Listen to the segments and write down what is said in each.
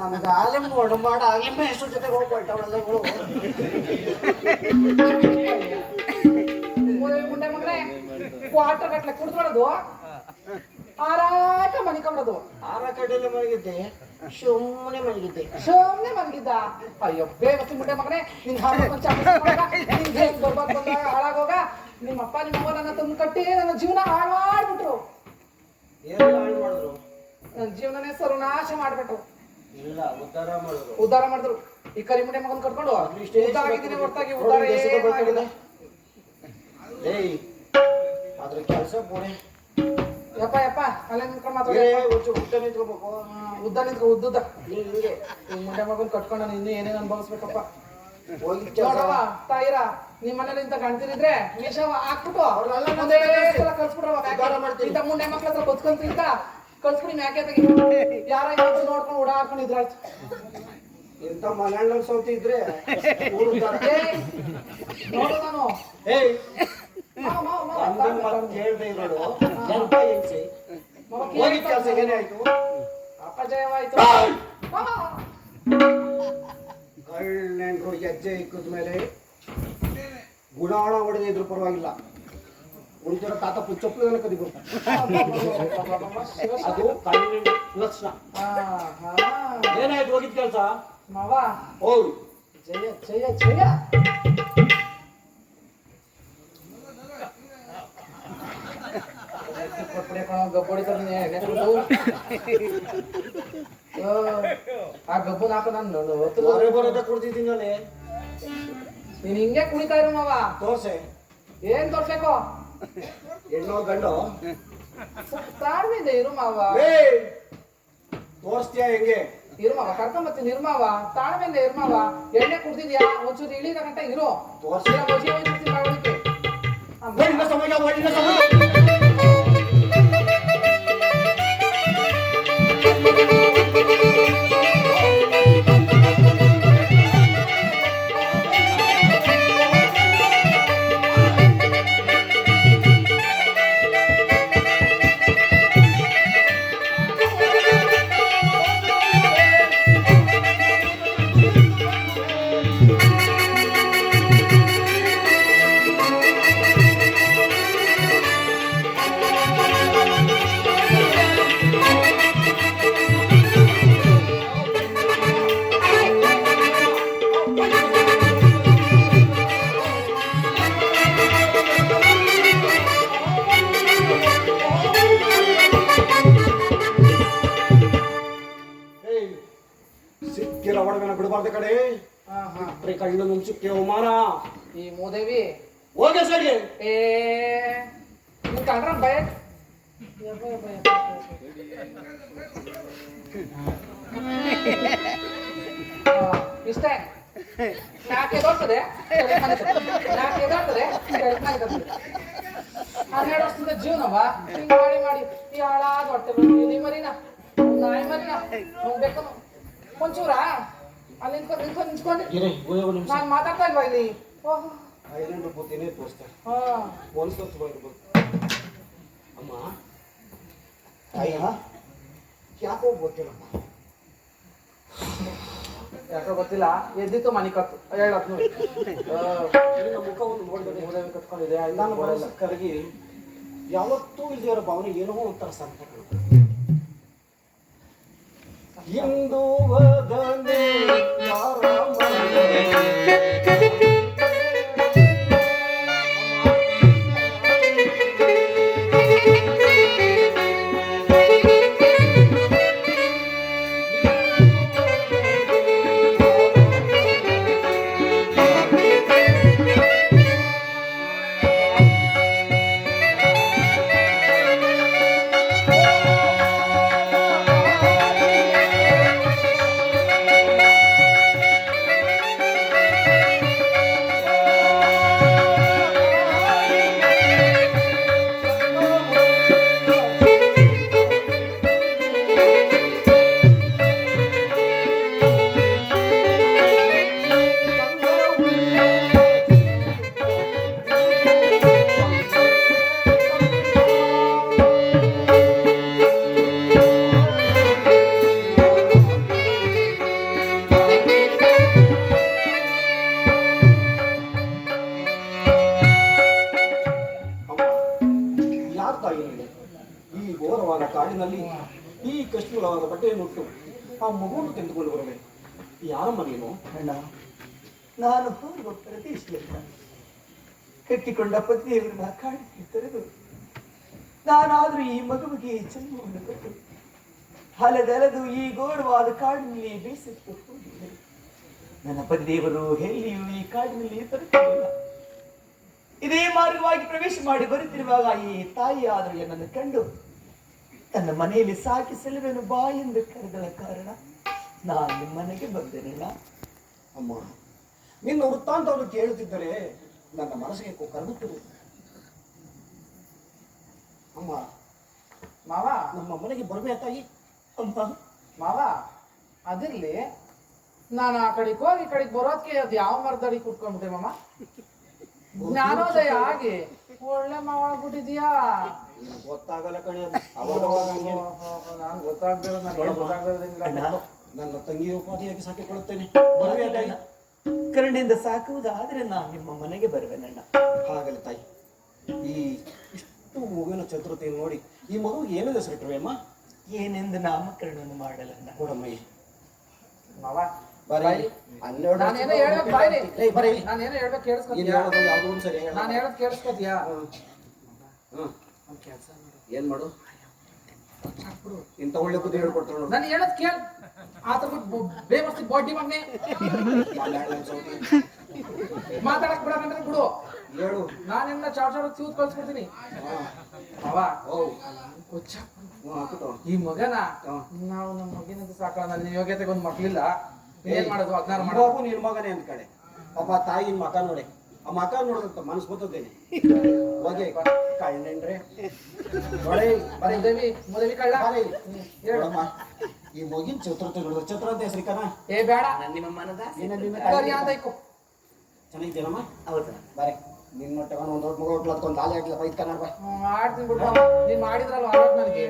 ನನಗೆ ಆಲೆ ಮಾಡ ಆಗ್ಲೇ ಎಷ್ಟು ಜೊತೆಗೆ ಹೋಗ್ಬಿಟ್ಟವಳೆಲ್ಲಗಳು ಮುಂಡೆ ಮಗನೇ ಕ್ವಾರ್ಟರ್ ಗಟ್ಲೆ ಕುಡ್ದೊಳದು ಆರಾಟ ಮನಿಕೊಂಡದು ಆರ ಕಡೆಯಲ್ಲಿ ಮಲಗಿದ್ದೆ ಸುಮ್ಮನೆ ಮಲಗಿದ್ದ ಅಯ್ಯೋ ಬೇಗ ಮುಂಡೆ ಮಗನೇ ನಿನ್ ನಿನ್ಗೆ ಬರ್ಬಾರ್ದು ಬಂದಾಗ ಹಾಳಾಗೋಗ ನಿಮ್ಮಪ್ಪ ನಿಮ್ಮವ್ವ ನನ್ನ ತಂದು ಕಟ್ಟಿ ನನ್ನ ಜೀವನ ಹಾಳು ಮಾಡ್ಬಿಟ್ರು. ಏನು ಹಾಳು ಮಾಡಿದ್ರು? ನನ್ನ ಜೀವನನೇ ಸರ್ವನಾಶ ಮಾಡ್ಬಿಟ್ರು. ಇಲ್ಲ ಉದ್ಧಾರ ಮಾಡಿದ್ರು. ಈ ಕರಿಮುಂಡೆ ಮಗನ್ ಕಟ್ಕೊಂಡು ಆಗಿದ್ದೀನಿ ಹೊರತಾಗಿ ಉದ್ಧಾರ ಅದ್ರ ಕೆಲಸ ಪೋಣೆ ಯಪ್ಪ ಯಪ್ಪ ಅಲ್ಲೇ ನಿಂತ್ಕೊಂಡು ಮಾತಾಡಿ ಉದ್ದ ನಿಂತ್ಕೋಬೇಕು. ಉದ್ದ ನಿಂತ್ಕೊ ಉದ್ದುದ್ದ ಮುಂಡೆ ಮಗನ್ ಕಟ್ಕೊಂಡು ನಾನು ಇನ್ನೂ ಏನೇನು ಅನುಭವಿಸ್ಬೇಕಪ್ಪ. ನೋಡವ ತಾಯಿರ ನಿಮ್ ಮನೇಲಿ ಇಂತ ಗಂಡ್ತಿರಿದ್ರೆ ಮೀಶವ ಹಾಕ್ಬಿಟ್ಟು ಒಂದೇ ಸಲ ಕಳ್ಸ್ಬಿಟ್ರವ ಇಂತ ಮುಂಡೆ ಮಕ್ಳ ಹತ್ರ ಬದ್ಕೊಂತ ಇಂತ ಕಳ್ಸ್ಬಿಡಿ ಮ್ಯಾಕೆ ತೆಗಿ ಯಾರ ಯಾವ್ದು ನೋಡ್ಕೊಂಡು ಓಡಾಡ್ಕೊಂಡು ಇದ್ರಾಯ್ತು. ಇಂತ ಮನೆಯಣ್ಣ ಸೌತಿ ಇದ್ರೆ ನೋಡು ನಾನು ಕೇಳ್ದೆ ಇರೋಳು ಹೋಗಿದ್ ಕೆಲಸ ಏನೇ ಆಯ್ತು? ಅಪಜಯವಾಯ್ತು. ಗಳ್ಳೆಂಟ್ರು ಹೆಜ್ಜೆ ಇಕ್ಕದ್ಮೇಲೆ ಗುಣಾಣ ಹೊಡೆದ ಇದ್ರು ಪರವಾಗಿಲ್ಲ. ಉಳಿದಿರೋ ತಾತ ಪುಚ್ಚಪ್ಪನ ಕದಿ ಅದು ಕಣ್ಣಿನ ಲಕ್ಷಣ. ಏನಾಯ್ತು ಹೋಗಿದ್ ಕೆಲಸ? ಮಾವ ಹೌದು ಜಯ ಜಯ ಜಯ ಗಬ್ಬಡಿ ಆ ಗಬ್ಬನ್ ಹಾಕ ನಾನು ಬರೋದ ಕುಡ್ತಿದ್ದೀನಲ್ಲಿ. ನೀನ್ ಹಿಂಗೆ ಕುಣಿತಾ ಇರು ಮಾವ. ದೋಸೆ ಏನ್ ತೋರ್ಸೇಕೋ? ಹೆಣ್ಣೋ ಗಂಡು? ತಾಳ್ಮೆಯಿಂದ ಇರು ಮಾವ. ತೋರಿಸ್ತೀಯ ಹೆಂಗೆ? ಇರು ಮಾವ ಕರ್ಕೊಂಬತ್ತೀನಿ ಇರು ಮಾವ. ತಾಳ್ಮೆಯಿಂದ ಇರು ಮಾವ. ಎಣ್ಣೆ ಕುಡ್ದಿದ್ಯಾ ಒಂಚೂರು ಇಳಿದ ಗಂಟ ಇರು. ತೋರಿಸ್ತೀಯ ಮಜಿ ಹೋಗ್ತೀನಿ ಬಾವಳಿಕೆ. ಬಿಡಬಾರ್ದು ಕಡೆ ಕಣ್ಣು ಮುಂಚಕ್ಕೆ ಅವಮಾನ. ಈ ಮೂದೇವಿ ಹೋಗಿ ಸರಿ ಏ ನೀನ್ ಕಂಡ್ರ ಭಯ ಇಷ್ಟೇ. ನಾಲ್ಕೆ ದೊಡ್ತದೆ 12 ವರ್ಷದಿಂದ ಜೀವನವ ಹಿಂಗ್ ಮಾಡಿ ಮಾಡಿ ಈ ಹಾಳಾದ ಹೊಟ್ಟೆ ಇಲ್ಲಿ ಮರಿನ ನಾಯಿ ಮರಿನ ಬೇಕು ಒಂಚೂರ ಅಲ್ಲಿ ನಿಂತ್ಕೊಂಡು ನಾನು ಮಾತಾಡ್ತಾ ಇಲ್ವಾ ಇಲ್ಲಿ? ಐಲೆಂಡ್ ಬುದ್ಧಿನೇ ತೋರಿಸ್ತಾರೆ. ಅಮ್ಮ ಅಯ್ಯ ಯಾಕೋ ಗೊತ್ತಿಲ್ಲಮ್ಮ. ಯಾಕೋ ಗೊತ್ತಿಲ್ಲ ಎದ್ದಿತ್ತು ಮನೆ ಕತ್ತು ಹೇಳತ್ ಮುಖವನ್ನು ನೋಡಿದ್ರೆ ಕಟ್ಕೊಂಡಿದೆ. ನಾನು ಮನಸ್ಸು ಕರಗಿ ಯಾವತ್ತೂ ಇಲ್ಲಿರೋ ಭಾವನೆ ಏನೋ ಒಂಥರ ಸಂಕಟ. ಇಂದು ವದನೆ ಚೂಲವಾದ ಬಟ್ಟೆಯನ್ನು ಉಟ್ಟು ಆ ಮಗುವನ್ನು ತೆಗೆದುಕೊಂಡು ಬರಬೇಕು. ಯಾರಮ್ಮ ನೀನು? ಅಣ್ಣ, ನಾನು ಹೋಗುವ ಪ್ರದೇಶದಿಂದ ಕಟ್ಟಿಕೊಂಡ ಪತಿಯವರನ್ನ ಕಾಡಿಗೆ ತೊರೆದು ನಾನಾದ್ರೂ ಈ ಮಗುವಿಗೆ ಜನ್ಮವನ್ನು ಕೊಟ್ಟು ಅಲೆದೆಲೆದು ಈ ಗೋಡವಾದ ಕಾಡಿನಲ್ಲಿ ಬೇಸಿತ್ತು ಹೋಗಿದ್ದೆ. ನನ್ನ ಪತಿದೇವರು ಎಲ್ಲಿಯೂ ಈ ಕಾಡಿನಲ್ಲಿ ಬರುತ್ತಿರಲಿಲ್ಲ. ಇದೇ ಮಾರ್ಗವಾಗಿ ಪ್ರವೇಶ ಮಾಡಿ ಬರುತ್ತಿರುವಾಗ ಈ ತಾಯಿ ಆದರೂ ನನ್ನನ್ನು ಕಂಡು ತನ್ನ ಮನೆಯಲ್ಲಿ ಸಾಕಿ ಸೆಲುವೆನು ಬಾ ಎಂದು ಕರೆದಳ ಕಾರಣ ನಾನು ನಿಮ್ಮ ಮನೆಗೆ ಬಂದೇನಲ್ಲ. ಅಮ್ಮ, ನಿನ್ನ ವೃತ್ತಾಂತವನ್ನು ಕೇಳುತ್ತಿದ್ದರೆ ನನ್ನ ಮನಸ್ಸಿಗೆ ಕರಗುತ್ತದೆ. ಅಮ್ಮ, ಮಾವ ನಮ್ಮ ಮನೆಗೆ ಬರಬೇಕು ತಾಯಿ. ಅಮ್ಮ, ಮಾವ ಅದಿರ್ಲಿ, ನಾನು ಆ ಕಡೆಗೆ ಹೋಗಿ ಈ ಕಡೆಗೆ ಬರೋದಕ್ಕೆ ಅದು ಯಾವ ಮರದಡಿ ಕುತ್ಕೊಂಡ್ಬಿಟ್ಟೆ ಮಾಮ. ಜ್ಞಾನೋದಯ ಆಗಿ ಒಳ್ಳೆ ಮಾವ ಆಗ್ಬಿಟ್ಟಿದ್ಯಾ. ಗೊತ್ತಾಗಲ್ಲ ಕಣೆ. ನಾನು ಗೊತ್ತಾಗ್ದಿರೋ ನನಗೆ ಗೊತ್ತಾಗ್ದಿರೋದಿಲ್ಲ. ನನ್ನ ತಂಗಿ ಉಪಾಧಿಯಾಗಿ ಸಾಕಿಕೊಳ್ಳುತ್ತೇನೆ. ಬರುವೆ ತಾಯಿ. ಕರುಣೆಯಿಂದ ಸಾಕುವುದಾದ್ರೆ ನಾನು ನಿಮ್ಮ ಮನೆಗೆ ಬರುವೆನಣ್ಣ. ಹಾಗಲ್ಲ ತಾಯಿ, ಈ ಇಷ್ಟು ಮಗುವಿನ ಚತುರತೆಯನ್ನು ನೋಡಿ ಈ ಮಗುವಿಗೆ ಏನೇನು ಹೆಸರಿಟ್ರುವೆ ಅಮ್ಮ? ಏನೆಂದು ನಾಮಕರಣವನ್ನು ಮಾಡಲಣ್ಣ. ಕೊಡಮ್ಮಯ್ಯ. ಮಾವ ಬರೀ ಹನ್ನೆರಡು ನಾನೇನೋ ಹೇಳ್ಬೇಕು ಬಾಯ್ಲಿ. ಬರೀ ನಾನೇನೋ ಹೇಳ್ಬೇಕು ನೀನು ಕೇಳಿಸ್ಕೊತೀಯಾ? ಹೇಳೋದು ಯಾವುದೋ ಒಂದು ಸರಿ ಹೇಳ. ನಾನು ಹೇಳೋದು ಕೇಳಿಸ್ಕೊತೀಯಾ? ಒಂದು ಕೆಲಸ ಏನ್ ಮಾಡು, ಇಂಥ ಒಳ್ಳೆ ಬುದ್ಧಿ ಹೇಳ್ಕೊಡ್ತಾಳೆ ನೋಡು. ನಾನು ಹೇಳೋದು ಕೇಳ. ಆತರ ಬೇಮಸ್ತಿ ಬಾಡಿ ಮಗ್ನೆ ಮಾತಾಡಕ್ ಬಿಡಬೇಕಂದ್ರೆ ಬಿಡು. ಹೇಳು. ನಾನೆಲ್ಲ ಚಾರ್ಜರ್ ಚೂತ್ ಕಳ್ಸ್ಕೊಡ್ತೀನಿ. ಮಾವ ಈ ಮಗನ ನಾವು ನಮ್ಮ ಮಗಿನಂತ ಸಾಕಲ್ಲ. ನನ್ನ ಯೋಗ್ಯತೆಗೆ ಒಂದು ಮಕ್ಳಿಲ್ಲ, ಏನ್ ಮಾಡೋದು? 16 ಮಗು ನಿನ್ ಮಗನೇ ಅಂತ ಕಡೆ ಪಾಪ ತಾಯಿನ ಮಕ ನೋಡಿ, ಆ ಮಕ ನೋಡೋದಂತ ಮನಸ್ಸು ಗೊತ್ತದೇನೆ ಹೋಗಿ ಕಣ್ಣೇನ್ರೆ ಮುದವಿ ಕಳ್ಳ. ಹೇಳಮ್ಮ, ಈ ಮಗಿನ ಚತುರತೆ ನೋಡಿದ್ರೆ ಚತುರ ಅಂತ ಹೆಸರಿಕನ. ಏ ಬೇಡ, ನಿಮ್ಮ ಮನದ ಚೆನ್ನಾಗಿದ್ದೇನಮ್ಮ? ಹೌದಾ? ಬಾರೆ ನಿನ್ ಮೊಟ್ಟೆ ಒಂದು ದೊಡ್ಡ ಮಗ ಹೋಗ್ಲತ್ಕೊಂಡ್ ತಾಲೆ ಹಾಕ್ಲ ಬೈತ್ ಕನ್ನಡ ಬಾ. ಆಡ್ತೀನಿ ಬಿಡು. ನೀನ್ ಮಾಡಿದ್ರಲ್ಲ ಆಡೋದು ನನಗೆ.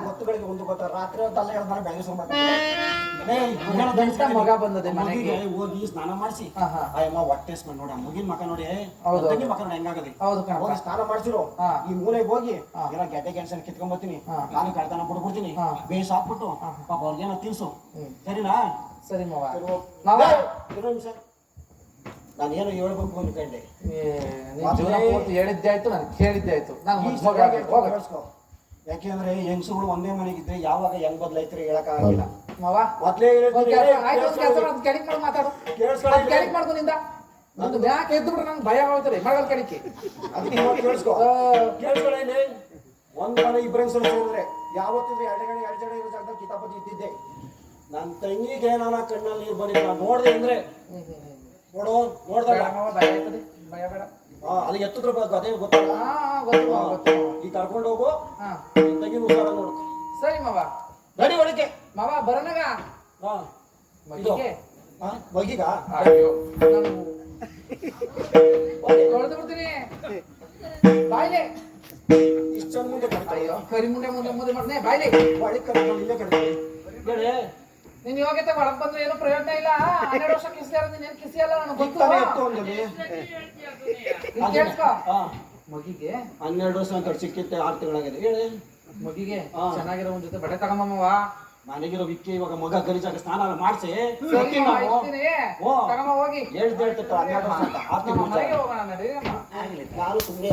ಗೊತ್ತುಗಳಿಗೆ ಒಂದು ಗೊತ್ತ ರಾತ್ರಿ ಹೊತ್ತಲ್ಲ ಹೇಳ್ತಾರೆ ಬೆಳಗ್ಗೆ ಮಗ ಬಂದದೆ ಮಗಿಗೆ ಹೋಗಿ ಸ್ನಾನ ಮಾಡಿಸಿ ಅಯ್ಯಮ್ಮ ಹೊಟ್ಟೆ ನೋಡಿ ಮುಗಿನ ಮಕ ನೋಡಿ ತಂಗಿ ಮಕ ನೋಡಿ ಹೆಂಗಾಗದೆ ಹೋಗಿ ಸ್ನಾನ ಮಾಡಿಸಿರು ಈ ಮೂಲೆಗೆ ಹೋಗಿ ಎಲ್ಲ ಗೆಡ್ಡೆ ಗೆಣಸನ್ ಕಿತ್ಕೊಂಡ್ ಬರ್ತೀನಿ ನಾನು ಕಳ್ತನ ಬಿಡ್ಬಿಡ್ತೀನಿ ಬೇಸ್ ಹಾಕ್ಬಿಟ್ಟು ಪಾಪ ಅವ್ರಿಗೇನೋ ತಿನ್ಸು ಸರಿನಾ? ಸರಿ ಮಾವ. ನಿಮಿಷ ನಾನು ಏನೋ ಹೇಳ್ಬೇಕು ಅನ್ಕೊಂಡೆ. ನೀನ್ ಜೀವನ ಪೂರ್ತಿ ಹೇಳಿದ್ದೆ ಆಯ್ತು, ನಾನು ಕೇಳಿದ್ದೆ ಆಯ್ತು. ನಾನು ಈ ಸರಿಯಾಗಿ ಕೇಳಿಸ್ಕೊ. ಯಾಕೆಂದ್ರೆ ಹೆಂಗಸುಗಳು ಒಂದೇ ಮನೆಗಿದ್ರೆ ಯಾವಾಗ ಹೆಂಗ್ ಬದಲಾಯ್ತಾರೆ ಹೇಳಕ್ ಆಗಿಲ್ಲ. ಮಾವ ಮೊದ್ಲೇ ಕೆಡಿಕ್ ಮಾಡಿ ಮಾತಾಡು, ಕೇಳಿಸ್ಕೊಳ್ಳಿ. ಕೆಡಿಕ್ ಮಾಡ್ಕೊಂಡಿಂದ ನಂದು ಯಾಕೆ ಎದ್ದು ಬಿಟ್ರೆ ನಂಗೆ ಭಯ ಆಗೋಯ್ತದೆ ಮಳೆಗಾಲ ಕೆಡಿಕೆ. ಅದಕ್ಕೆ ಕೇಳಿಸ್ಕೊ. ಕೇಳಿಸ್ಕೊಳ್ಳಿ. ಒಂದ್ ಮನೆ ಇಬ್ಬರು ಸೇರಿದ್ರೆ ಯಾವತ್ತಿದ್ರು ಎರಡು ಜನ ಇರೋ ಜಾಗದಲ್ಲಿ ಕಿತಾಪತಿ ಇದ್ದಿದ್ದೆ. ನನ್ನ ತಂಗಿಗೆ ನಾನು ಕಣ್ಣಲ್ಲಿ ನೀರು ಬಂದಿದ್ದ ನೋಡ್ದೆ ಅಂದ್ರೆ ನೋಡ್ದಾಗ ಭಯ ಆಯ್ತದೆ, ಭಯ ಬೇಡ. ಅದು ಎತ್ತಿದ್ರ ಅದೇ ಗೊತ್ತಲ್ಲ. ಈಗ ಕರ್ಕೊಂಡು ಹೋಗು, ತಂಗಿ ಮುಖಾರ ನೋಡು. ಸರಿ ಮಾವ, ನಡಿ ಒಳಗೆ. ಮಾವ ಬರೋಣಗ ಮಗಿಗೆ ಮಗೀಗ ನಾನು ತೊಳೆದು ಬಿಡ್ತೀನಿ. ಬಾಯ್ಲೆ ಇಷ್ಟು ಜನ ಮುಂದೆ ಅಯ್ಯೋ ಕರಿ ಮುಂಡೆ ಮುಂದೆ ಮುಂದೆ ಮಾಡ್ತೀನಿ. ಬಾಯ್ಲೆ ಒಳಗೆ ಕರ್ಕೊಂಡು ಇಲ್ಲೇ ಕರ್ಕೊಂಡು ಹೇಳಿ. ನೀನ್ ಯೋಗ್ಯತೆ ಒಳಗ್ ಬಂದ್ರೆ ಏನು ಪ್ರಯೋಜನ ಇಲ್ಲ. 12 ವರ್ಷ ಕಿಸಿಯಾರ ನೀನ್ ಕಿಸಿಯಲ್ಲ, ನನಗೆ ಗೊತ್ತು. ಕೇಳಿಸ್ಕೊ, ಮಗಿಗೆ 12 ವರ್ಷ ಅಂತ ಸಿಕ್ಕಿತ್ತೆ 6 ತಿಂಗಳಾಗಿದೆ. ಹೇಳಿ ಮಗಿಗೆ ಚೆನ್ನಾಗಿರೋ ಒಂದ್ ಜೊತೆ ಬಟ್ಟೆ ತಗೊಂಬಮ್ಮವ. ಮನೆಗಿರೋ ವಿಕ್ಕಿ ಇವಾಗ ಮಗ ಗಲೀಜಾಗ ಸ್ನಾನ ಮಾಡಿಸಿ ತಗೊಂಬ ಹೋಗಿ. ಹೇಳ್ತಿರ್ತಾರೆ 12 ವರ್ಷ ಅಂತ 6 ತಿಂಗಳು ಮನೆಗೆ ಹೋಗೋಣ ನಡಿ. ನಾನು ಸುಮ್ಮನೆ